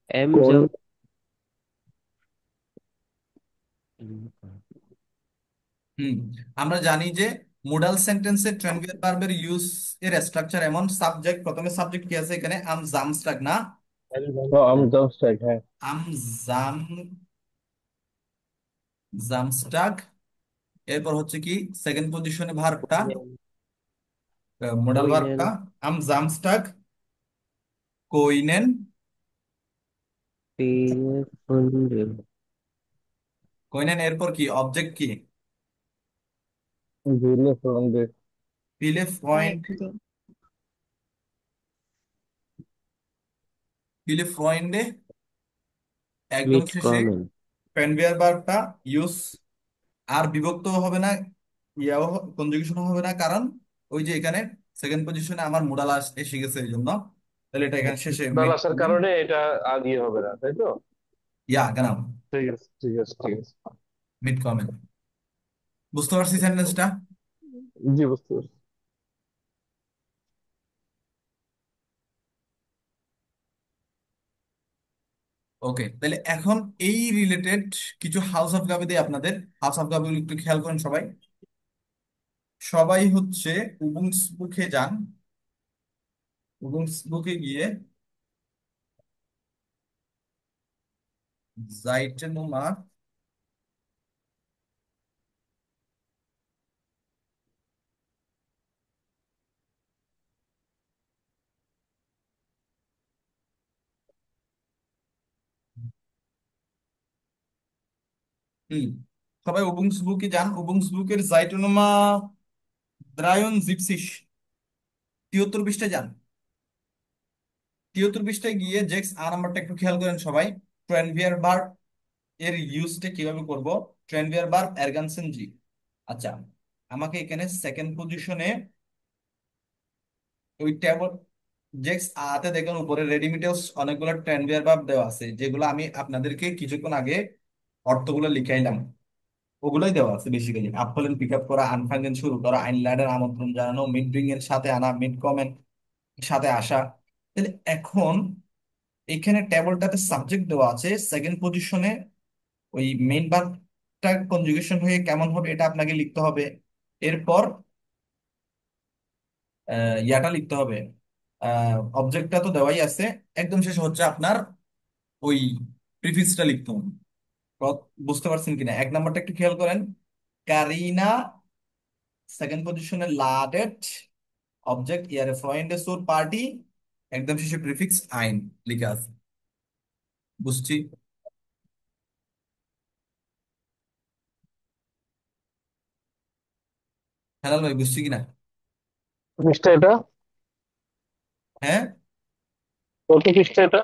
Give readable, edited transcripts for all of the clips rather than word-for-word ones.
M কোন? যখন হুম। আমরা জানি যে মোডাল সেন্টেন্সে ট্রানজিটিভ ভার্বের ইউজ এর স্ট্রাকচার এমন, সাবজেক্ট, প্রথমে সাবজেক্ট কি আছে এখানে? আম জামস্টাক না? হ্যাঁ, জামস্টাক, হ্যাঁ। আম জাম জামস্টাক। এরপর হচ্ছে কি সেকেন্ড পজিশনে ভার্বটা, মোডাল কুইনেন ভার্বটা আম জামস্টাক কোইনেন। পিনে কোইনেন এরপর কি অবজেক্ট কি? Viele Freunde পিলে ফ্রয়েন্ড। পিলে ফ্রয়েন্ডে একদম শেষে mitkommen. পেনভিয়ার ভার্বটা ইউজ। আর বিভক্ত হবে না, ইয়াও কনজুগেশন হবে না, কারণ ওই যে এখানে সেকেন্ড পজিশনে আমার মোডাল এসে গেছে এই জন্য। তাহলে এটা এখানে শেষে ডাল মিড আসার কমেন্ট। কারণে এটা আর ইয়ে হবে না, তাই তো? ইয়া গানাম ঠিক আছে, ঠিক আছে, ঠিক আছে। Mid comment. বুঝতে পারছি সেন্টেন্সটা? জি, বুঝতে পারছি। ওকে, তাহলে এখন এই রিলেটেড কিছু হাউস অফ গাবি দিয়ে আপনাদের। হাউস অফ গাবি একটু খেয়াল করেন সবাই। সবাই হচ্ছে উবুন্স বুকে যান। উবুন্স বুকে গিয়ে যাইতে নোমা। হুম। সবাই উবুন্স বুকে যান। উবুন্স বুকের জাইটোনোমা দ্রায়ন জিপসিস 73 পৃষ্ঠায় যান। 73 পৃষ্ঠায় গিয়ে জেক্স আর নাম্বারটা একটু খেয়াল করেন সবাই। ট্রেনভিয়ার ভার্ব এর ইউজটা কিভাবে করব? ট্রেনভিয়ার ভার্ব এরগানসেন জি। আচ্ছা, আমাকে এখানে সেকেন্ড পজিশনে ওই ট্যাবল জেক্স আতে দেখেন উপরে রেডিমিটেলস অনেকগুলো ট্রেনভিয়ার ভার্ব দেওয়া আছে, যেগুলো আমি আপনাদেরকে কিছুক্ষণ আগে অর্থগুলো লিখাইলাম। ওগুলোই দেওয়া আছে বেসিক্যালি। আপফলেন পিক আপ করা, আনফাঙ্গেন শুরু করা, আইনল্যান্ডের আমন্ত্রণ জানানো, মিড ব্রিং এর সাথে আনা, মিড কমেন্ট সাথে আসা। তাহলে এখন এখানে টেবলটাতে সাবজেক্ট দেওয়া আছে সেকেন্ড পজিশনে। ওই মেইন ভার্বটা কনজুগেশন হয়ে কেমন হবে এটা আপনাকে লিখতে হবে। এরপর ইয়াটা লিখতে হবে। অবজেক্টটা তো দেওয়াই আছে। একদম শেষ হচ্ছে আপনার ওই প্রিফিক্সটা লিখতে হবে। বুঝতে পারছেন কিনা? এক নাম্বারটা একটু খেয়াল করেন। কারিনা সেকেন্ড পজিশনে লাডেট, অবজেক্ট ইয়ারে ফ্রয়েন্ডে সোর পার্টি, একদম শেষে প্রিফিক্স আইন লিখা আছে। বুঝছি। হেলাল ভাই, বুঝছি কিনা? পৃষ্ঠা এটা? হ্যাঁ, কত পৃষ্ঠা এটা?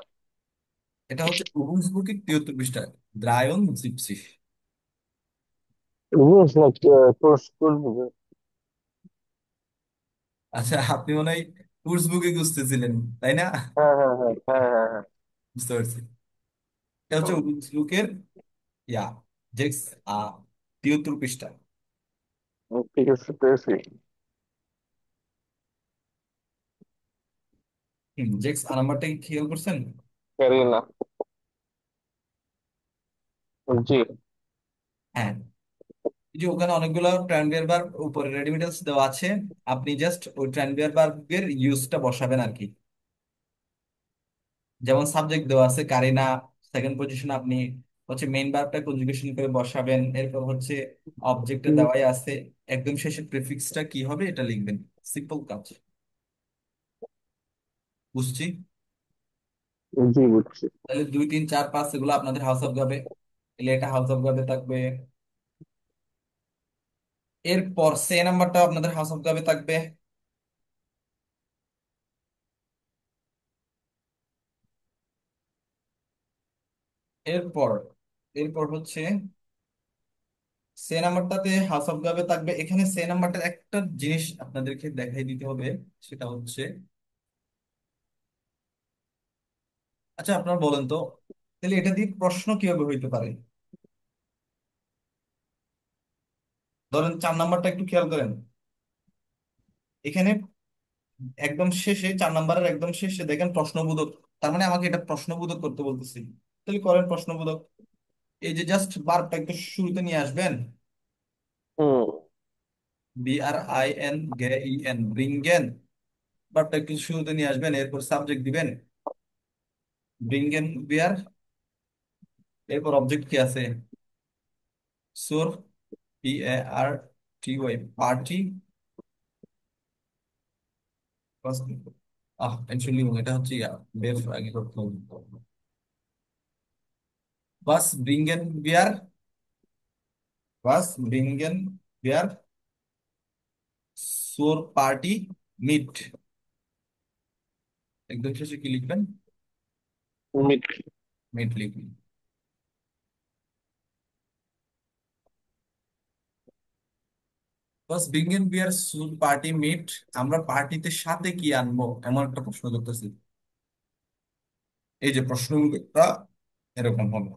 এটা হচ্ছে উরুসবুকি 73 পৃষ্ঠা। দ্রায়ন জিপসিস। বুঝছ না, কোর্স করবো। আচ্ছা, আপনি মনে হয় উরুসবুকি খুঁজতেছিলেন, তাই না? হ্যাঁ, হ্যাঁ, হ্যাঁ, হ্যাঁ, হ্যাঁ, হ্যাঁ। বুঝতে পারছি। এটা হচ্ছে উরুসবুকের ইয়া জেক্স আ 73 পৃষ্ঠা। ঠিক আছে, পেয়েছি। জেক্স আ নাম্বারটা কি খেয়াল করছেন? পারি না। জি। হ্যাঁ, এই যে ওখানে অনেকগুলো ট্রানভিয়ার ভার্ব উপরে রেডিমিটালস দেওয়া আছে। আপনি জাস্ট ওই ট্রানভিয়ার ভার্বের ইউজটা বসাবেন আর কি। যেমন সাবজেক্ট দেওয়া আছে কারিনা, সেকেন্ড পজিশন আপনি হচ্ছে মেইন ভার্বটা কনজুগেশন করে বসাবেন। এরপর হচ্ছে অবজেক্টে দেওয়াই আছে, একদম শেষে প্রিফিক্সটা কি হবে এটা লিখবেন। সিম্পল কাজ। বুঝছি। জি, বুঝছি। তাহলে 2 3 4 5 এগুলো আপনাদের হাউস অফ যাবে। তাহলে এটা হাউস অফ যাবে থাকবে। এরপর সে নাম্বারটা আপনাদের হাউস অফ যাবে থাকবে। এরপর এরপর হচ্ছে সে নাম্বারটাতে হাউস অফ যাবে থাকবে। এখানে সে নাম্বারটার একটা জিনিস আপনাদেরকে দেখাই দিতে হবে। সেটা হচ্ছে, আচ্ছা আপনারা বলেন তো, তাহলে এটা দিয়ে প্রশ্ন কিভাবে হইতে পারে? ধরেন 4 নাম্বারটা একটু খেয়াল করেন। এখানে একদম শেষে, 4 নম্বরের একদম শেষে দেখেন প্রশ্নবোধক। তার মানে আমাকে এটা প্রশ্নবোধক করতে বলতেছি, তাহলে করেন প্রশ্নবোধক। এই যে জাস্ট বারটা একটু শুরুতে নিয়ে আসবেন, হুম। BRIN, GEN, ব্রিঙ্গেন। বারটা একটু শুরুতে নিয়ে আসবেন, এরপর সাবজেক্ট দিবেন ব্রিঙ্গেন বিয়ার। এরপর অবজেক্ট কি আছে? সোর, PARTY, পার্টি। এনশুলিং, এটা হচ্ছে বের আগে করতে হবে। বাস ব্রিঙ্গেন বিয়ার, বাস ব্রিঙ্গেন বিয়ার সোর পার্টি মিট। একদম শেষে কি লিখবেন? মিট। মিট লিখবেন। বাস ব্রিঙ্গেন বিয়ার সোর পার্টি মিট। আমরা পার্টিতে সাথে কি আনবো এমন একটা প্রশ্ন করতেছি। এই যে প্রশ্নটা এরকম হবে,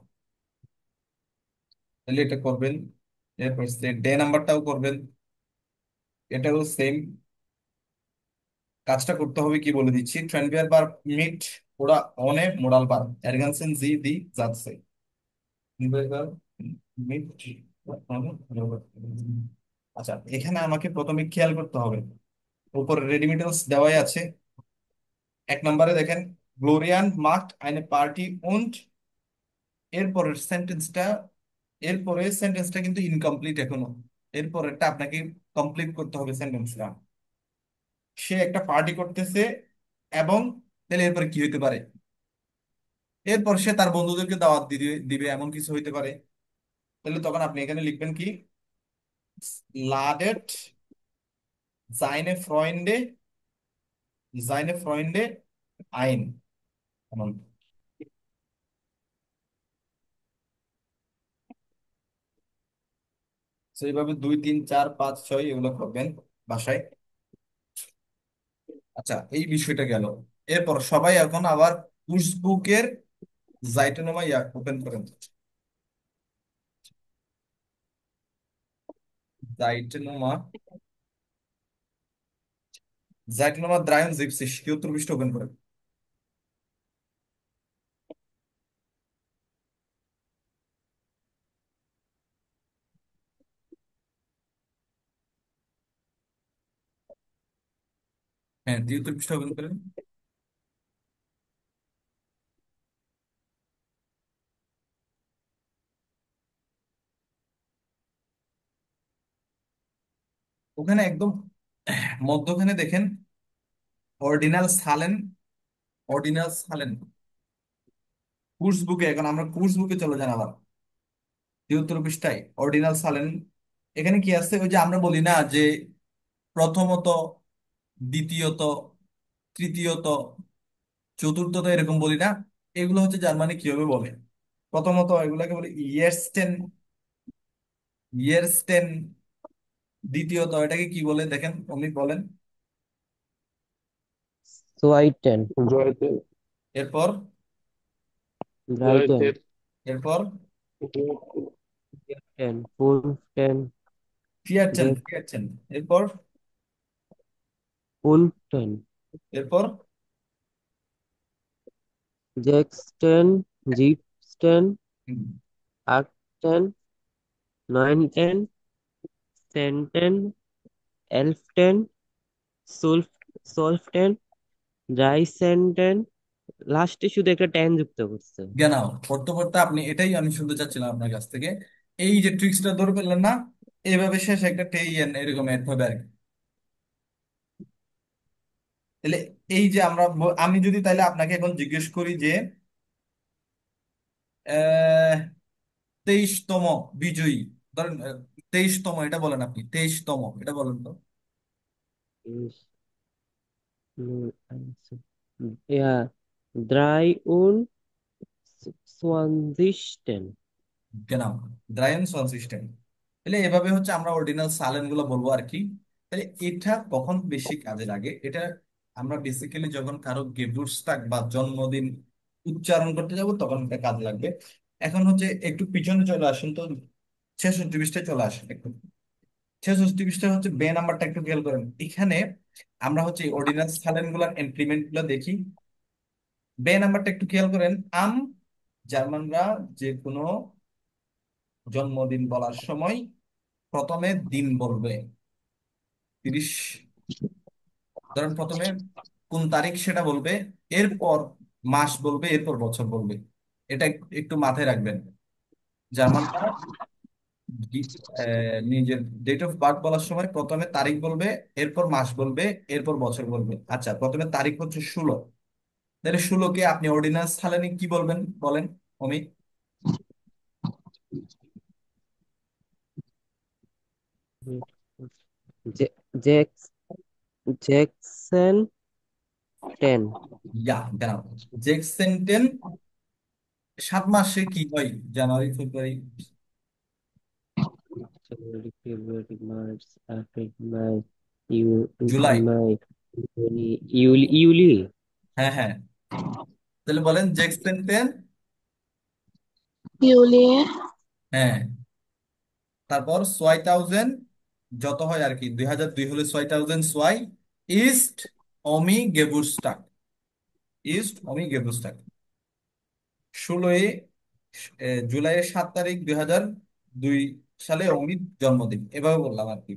তাহলে এটা করবেন। এরপর ডে নাম্বারটাও করবেন, এটাও সেম কাজটা করতে হবে। কি বলে দিচ্ছি, ট্রেনবিয়ার বার মিট ওরা অনে মোডাল বার এরগানসেন জি দি যাচ্ছে মিট। আচ্ছা, এখানে আমাকে প্রথমে খেয়াল করতে হবে, উপরে রেডিমিটেলস দেওয়াই আছে। 1 নম্বরে দেখেন, গ্লোরিয়ান মার্কড eine পার্টি und, এরপরের সেন্টেন্সটা, এরপরের সেন্টেন্সটা কিন্তু ইনকমপ্লিট এখনো। এরপরেরটা আপনাকে কমপ্লিট করতে হবে সেন্টেন্সটা। সে একটা পার্টি করতেছে এবং, তাহলে এরপরে কি হইতে পারে? এরপর সে তার বন্ধুদেরকে দাওয়াত দিবে দিবে এমন কিছু হইতে পারে। তাহলে তখন আপনি এখানে লিখবেন কি, লাডেট seine Freunde, seine Freunde ein, এমন। তো এইভাবে 2 3 4 5 6 এগুলো করবেন বাসায়। আচ্ছা, এই বিষয়টা গেল। এরপর সবাই এখন আবার কুর্সবুকের জাইটেনোমা ওপেন করেন। জাইটেনোমা, জাইটেনোমা 73, 73 পৃষ্ঠা ওপেন করেন। হ্যাঁ, 73 পৃষ্ঠা ওপেন করেন। ওখানে একদম মধ্যখানে দেখেন অর্ডিনাল সালেন, অর্ডিনাল সালেন কোর্স বুকে। এখন আমরা কোর্স বুকে চলে যান আবার 73 পৃষ্ঠায় অর্ডিনাল সালেন। এখানে কি আছে, ওই যে আমরা বলি না যে প্রথমত, দ্বিতীয়ত, তৃতীয়ত, চতুর্থত, এরকম বলি না? এগুলো হচ্ছে জার্মানি কিভাবে বলে। প্রথমত এগুলাকে বলে ইয়েরস্টেন, ইয়েরস্টেন। দ্বিতীয়ত এটাকে কি বলে দেখেন, উনি বলেন। সোয়াইটেন, জয়তে। এরপর, ব্রাইটেন, জয়তের। এরপর টেন, ফুলটেন, ফিয়ারচেন, জেক, ফিয়ারচেন। এরপর, ফুলটেন, এরপর জেক্সটেন, জিপস্টেন, হুম, আটটেন, নাইনটেন, সেন্টেন, এলফটেন, সুলফ সলফটেন, রাইসেন্টেন। লাস্টে শুধু একটা টেন যুক্ত করছে। জ্ঞানাও পড়তে পড়তে আপনি, এটাই আমি শুনতে চাচ্ছিলাম আপনার কাছ থেকে। এই যে ট্রিক্সটা ধরে ফেললেন না, এইভাবে শেষে একটা টেইএন এরকম অ্যাড হবে আর কি। তাহলে এই যে আমরা আমি যদি তাহলে আপনাকে এখন জিজ্ঞেস করি যে 23তম বিজয়ী, ধরেন 23তম, এটা বলেন আপনি 23তম, এটা বলেন তো। ইস, ইয়া, drei und zwanzigsten। কেন? ড্রাইন সন সিস্টেম। তাহলে এভাবে হচ্ছে আমরা অর্ডিনাল সালেন গুলো বলবো আর কি। তাহলে এটা কখন বেশি কাজে লাগে? এটা আমরা বেসিক্যালি যখন কারো গেবুরস্টাগ বা জন্মদিন উচ্চারণ করতে যাব তখন এটা কাজে লাগবে। এখন হচ্ছে একটু পিছনে চলে আসেন তো, 66 পৃষ্ঠায় চলে আসেন একটু। ছেষট্টি পৃষ্ঠা হচ্ছে বে নাম্বারটা একটু খেয়াল করেন। এখানে আমরা হচ্ছে অর্ডিন্যান্স সালেন গুলার ইমপ্লিমেন্ট গুলো দেখি। বে নাম্বারটা একটু খেয়াল করেন। আম, জার্মানরা যে কোনো জন্মদিন বলার সময় প্রথমে দিন বলবে 30, ধরেন প্রথমে কোন তারিখ সেটা বলবে, এরপর মাস বলবে, এরপর বছর বলবে। এটা একটু মাথায় রাখবেন। জার্মানরা নিজের ডেট অফ বার্থ বলার সময় প্রথমে তারিখ বলবে, এরপর মাস বলবে, এরপর বছর বলবে। আচ্ছা, প্রথমে তারিখ হচ্ছে 16। তাহলে 16কে আপনি অর্ডিন্যান্স সালেনি কি বলবেন বলেন অমিত? জে- জ্যাক্স জ্যাকসন 10। ইয়া, কেন? জেক্সেন্টেন 7 মাসে কি হয়? জানুয়ারি, ফেব্রুয়ারি, January, February, March, April, May, July. May, ইউলি। হ্যাঁ হ্যাঁ, তাহলে বলেন জেক্সেন্টেন। ইউলিয়ে। হ্যাঁ, তারপর 6000, যত হয় আর কি, 2002 হলে 6000 সোয়াই ইস্ট অমি গেবুরস্টাক, ইস্ট অমি গেবুরস্টাক। 16 জুলাইয়ের 7 তারিখ 2002 সালে অমিত জন্মদিন, এভাবে বললাম আর কি।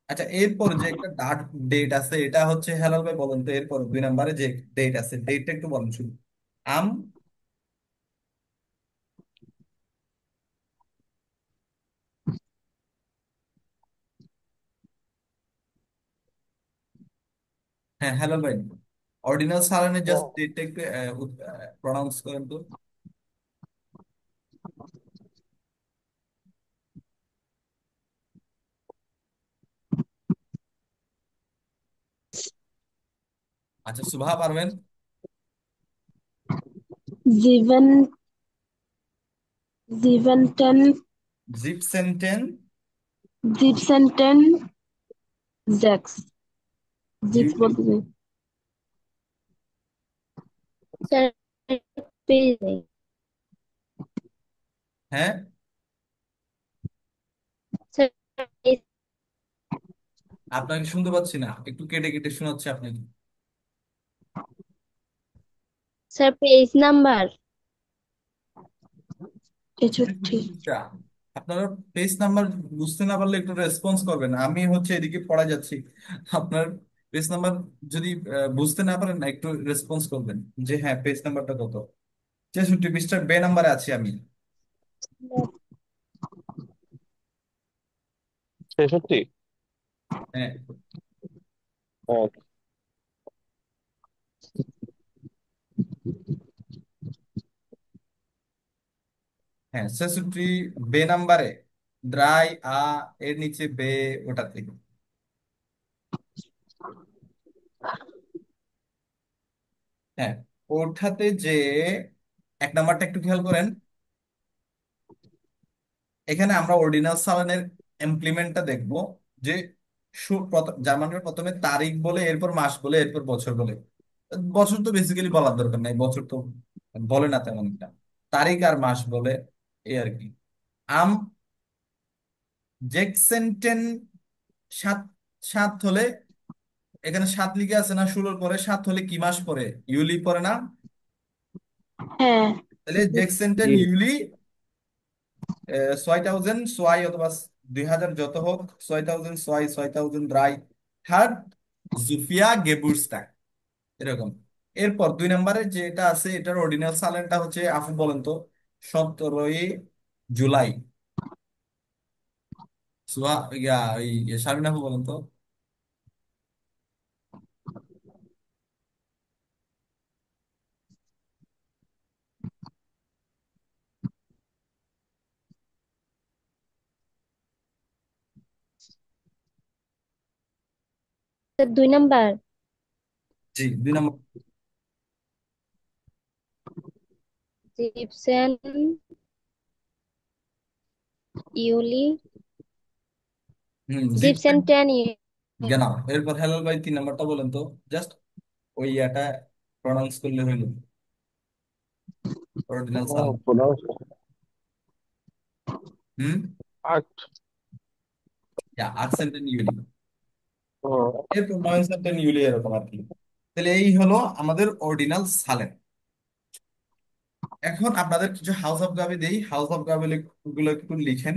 আচ্ছা, এরপর যে একটা ডেট আছে, এটা হচ্ছে হেলাল ভাই বলেন তো, এরপর 2 নম্বরে যে ডেট আছে, ডেটটা একটু বলেন শুধু। আম, হ্যাঁ হেলাল ভাই, অর্ডিনাল সালানের জাস্ট ডেটটা একটু প্রনাউন্স করেন তো। আচ্ছা, সুভা পারবেন? জিভেন, জিভেন্টেন, জিপসেন্টেন, জিপসেন্টেন, জ্যাক্স, জিক্স জিউলি। বলতে চাই। স্যার, পেজ নেই। হ্যাঁ, স্যার, পেজ- আপনাকে শুনতে পাচ্ছি না, একটু কেটে কেটে শোনাচ্ছে আপনাকে। Sir, page number 63। পৃষ্ঠা। আপনারা পেজ নাম্বার বুঝতে না পারলে একটু রেসপন্স করবেন, আমি হচ্ছে এদিকে পড়া যাচ্ছি। আপনার পেজ নাম্বার যদি বুঝতে না পারেন না, একটু রেসপন্স করবেন যে হ্যাঁ পেজ নাম্বারটা কত। 66 পৃষ্ঠার বে নাম্বারে আছি আমি। 66। হ্যাঁ আচ্ছা। হ্যাঁ, 66 বে নাম্বারে ড্রাই এর নিচে বে, ওটাতে। হ্যাঁ, ওঠাতে যে 1 নাম্বারটা একটু খেয়াল করেন। এখানে আমরা অর্ডিনাল সালানের ইমপ্লিমেন্টটা দেখব। যে জার্মানরা প্রথমে তারিখ বলে, এরপর মাস বলে, এরপর বছর বলে। বছর তো বেসিক্যালি বলার দরকার নাই, বছর তো বলে না তেমন একটা। তারিখ আর মাস বলে, এই আর কি। আম, জেকসেন্টেন 7, 7 হলে, এখানে 7 লিখে আছে না, 16-র পরে 7 হলে কি মাস পরে? ইউলি পরে না? হ্যাঁ, তাহলে জেকসেন্টেন জি। ইউলি 6000 সোয়াই, অথবা 2000, যত হোক, 6000 সোয়াই, 6000 রাই, থার্ড জুফিয়া গেবুরস্টাক, এরকম। এরপর 2 নম্বরে যেটা আছে, এটার অর্ডিনাল সালেনটা হচ্ছে, আপু বলেন তো, 17 জুলাই। সুহা, ইয়া, শারমিন আপু বলেন তো। Sir 2 number. জি, 2 নম্বর। জিপসেন, ইউলি, হুম, জিপসেন। জিপসেন্টেন, জ্ঞান। এরপর হেলাল ভাই 3 নম্বরটা বলেন তো, জাস্ট ওই ইয়াটা প্রনাউন্স করলে হইলো, অরিজিনাল সাউন্ড। প্রোনাউন্স হুম। আট। 8 সেন্টেন ইউলি, ও, এরপর 9 সেন্টেন ইউলি, এরকম আর কি। তাহলে এই হলো আমাদের অর্ডিনাল সালেন। এখন আপনাদের কিছু হাউস অফ গাবি দেই, হাউস অফ গাবি গুলো একটু লিখেন।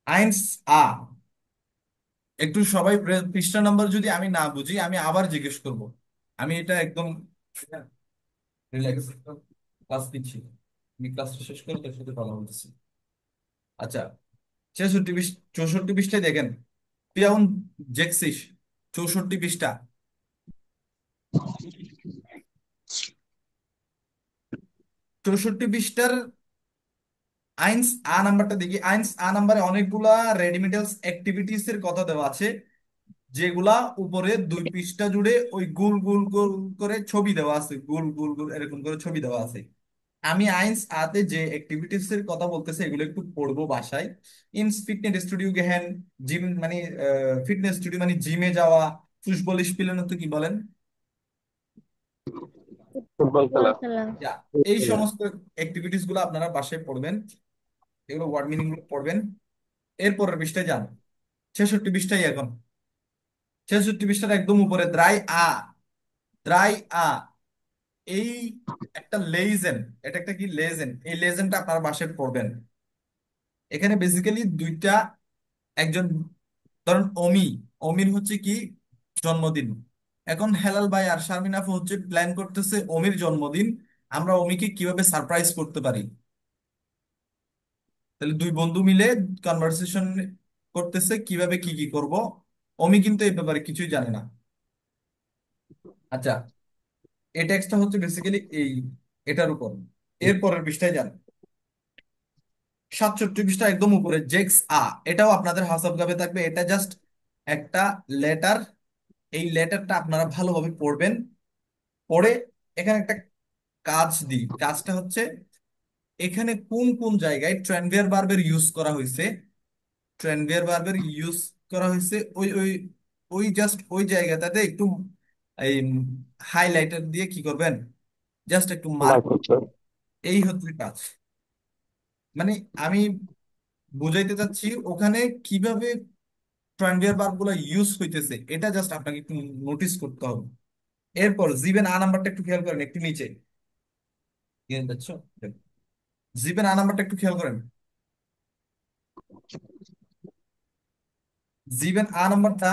আইনস আ, একটু সবাই পৃষ্ঠা নাম্বার যদি আমি না বুঝি আমি আবার জিজ্ঞেস করব। আমি এটা একদম রিল্যাক্স ক্লাস দিচ্ছি, আমি ক্লাসটা শেষ করে তোর সাথে কথা বলতেছি। আচ্ছা, 64 64 পৃষ্ঠায় দেখেন, পিয়াউন জেক্সিস, 64 পৃষ্ঠা। 64 পৃষ্ঠার আইনস আ নাম্বারটা দেখি। আইনস আ নাম্বারে অনেকগুলা রেডিমেডালস অ্যাক্টিভিটিস এর কথা দেওয়া আছে, যেগুলা উপরে 2 পৃষ্ঠা জুড়ে ওই গোল গোল গোল করে ছবি দেওয়া আছে, গোল গোল গোল এরকম করে ছবি দেওয়া আছে। আমি আইনস আতে যে অ্যাক্টিভিটিস এর কথা বলতেছে এগুলো একটু পড়বো বাসায়। ইনস ফিটনেস স্টুডিও গেহেন, জিম মানে ফিটনেস স্টুডিও মানে জিমে যাওয়া, ফুটবল স্পিলেন তো কি বলেন, ফুটবল ফুটবল খেলা। খেলা। যা, এই সমস্ত অ্যাক্টিভিটিস গুলো আপনারা বাসায় পড়বেন, এগুলো ওয়ার্ড মিনিং গুলো পড়বেন। এরপরের পৃষ্ঠায় যান, 66 পৃষ্ঠায় এখন। 66 পৃষ্ঠার একদম উপরে দ্রাই আ, দ্রাই আ, এই একটা লেজেন্ড, এটা একটা কি লেজেন্ড, এই লেজেন্ডটা আপনারা বাসায় পড়বেন। এখানে বেসিক্যালি দুইটা, একজন ধরুন অমি, অমির হচ্ছে কি জন্মদিন। এখন হেলাল ভাই আর শারমিন আপু হচ্ছে প্ল্যান করতেছে অমির জন্মদিন, আমরা অমিকে কিভাবে সারপ্রাইজ করতে পারি। তাহলে দুই বন্ধু মিলে কনভারসেশন করতেছে কিভাবে কি কি করব। অমি কিন্তু এই ব্যাপারে কিছুই জানে না। আচ্ছা, এই টেক্সটটা হচ্ছে বেসিক্যালি এটার উপর। এরপরের পৃষ্ঠায় যান, 67 পৃষ্ঠা একদম উপরে জেক্স আ, এটাও আপনাদের হাউস অফ গাবে থাকবে। এটা জাস্ট একটা লেটার, এই লেটারটা আপনারা ভালোভাবে পড়বেন। পড়ে এখানে একটা কাজ দিই, কাজটা হচ্ছে এখানে কোন কোন জায়গায় ট্রানভিয়ার ভার্বের ইউজ করা হয়েছে, ট্রানভিয়ার ভার্বের ইউজ করা হয়েছে ওই ওই ওই জাস্ট ওই জায়গাটাতে একটু এই হাইলাইটার দিয়ে কি করবেন, জাস্ট একটু মার্ক। মার্ক হচ্ছে। এই হচ্ছে কাজ। মানে আমি বুঝাইতে চাচ্ছি ওখানে কিভাবে ট্রানভিয়ার ভার্ব গুলো ইউজ হইতেছে, এটা জাস্ট আপনাকে একটু নোটিস করতে হবে। এরপর জিবেন আ নাম্বারটা একটু খেয়াল করেন, একটু নিচে দেখছো, জিবেন আ নাম্বারটা একটু খেয়াল করেন। জিবেন আ নাম্বারটা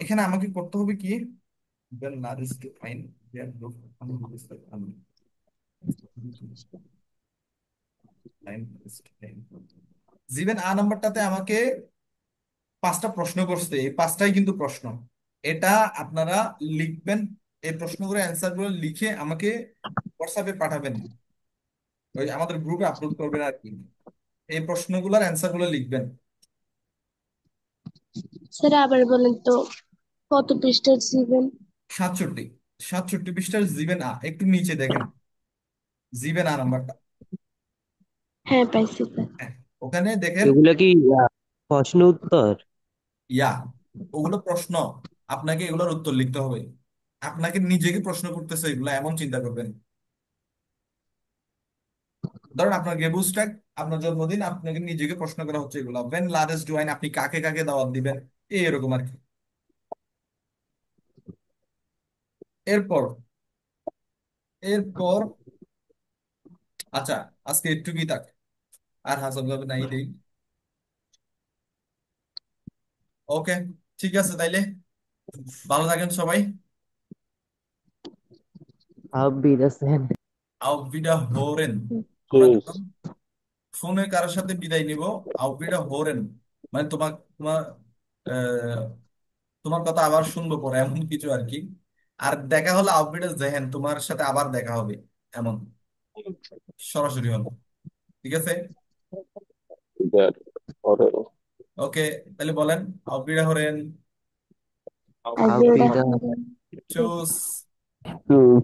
এখানে আমাকে করতে হবে কি, when large define their group unmodified জিবেন আ নাম্বারটাতে আমাকে 5টা প্রশ্ন করছে, এই 5টাই কিন্তু প্রশ্ন। এটা আপনারা লিখবেন, এই প্রশ্নগুলো অ্যান্সার গুলো লিখে আমাকে হোয়াটসঅ্যাপে পাঠাবেন, ওই আমাদের গ্রুপে আপলোড করবেন আর কি। এই প্রশ্নগুলোর অ্যান্সার গুলো লিখবেন। স্যার আবার বলেন তো, কত পৃষ্ঠা দিবেন? 67, 67 পৃষ্ঠার জিবেন আ একটু নিচে দেখেন, জিবেন আ নাম্বারটা। হ্যাঁ পাইছি স্যার। হ্যাঁ, ওখানে দেখেন। এগুলা কি প্রশ্ন উত্তর? ইয়া, ওগুলো প্রশ্ন, আপনাকে এগুলোর উত্তর লিখতে হবে। আপনাকে নিজেকে প্রশ্ন করতেছে এগুলো, এমন চিন্তা করবেন। ধরেন আপনার গেবুস্ট্যাক, আপনার জন্মদিন, আপনাকে নিজেকে প্রশ্ন করা হচ্ছে এগুলো। ওয়েন লার্জেস্ট জোয়াইন, আপনি কাকে কাকে দাওয়াত দিবেন, এই এরকম আর কি। এরপর এরপর আচ্ছা, আজকে একটুকুই থাক, আর হাসাব ভাবে নাই দেই। ওকে, ঠিক আছে তাইলে, ভালো থাকেন সবাই। আবিদাসেন। আউফ বিডা হোরেন। আমরা হুম। যখন ফোনে কারোর সাথে বিদায় নিব, আউফ বিডা হোরেন মানে তোমার তোমার আহ, তোমার কথা আবার শুনবো পরে, এমন কিছু আর কি। আর দেখা হলে আউফ বিডা জেহেন, তোমার সাথে আবার দেখা হবে, এমন সরাসরি হলো। ঠিক আছে, That ওরে। ওকে, তাহলে বলেন আউফ বিডা হোরেন। আইবিএস আবিদা। দেখেন। চুস। হুম।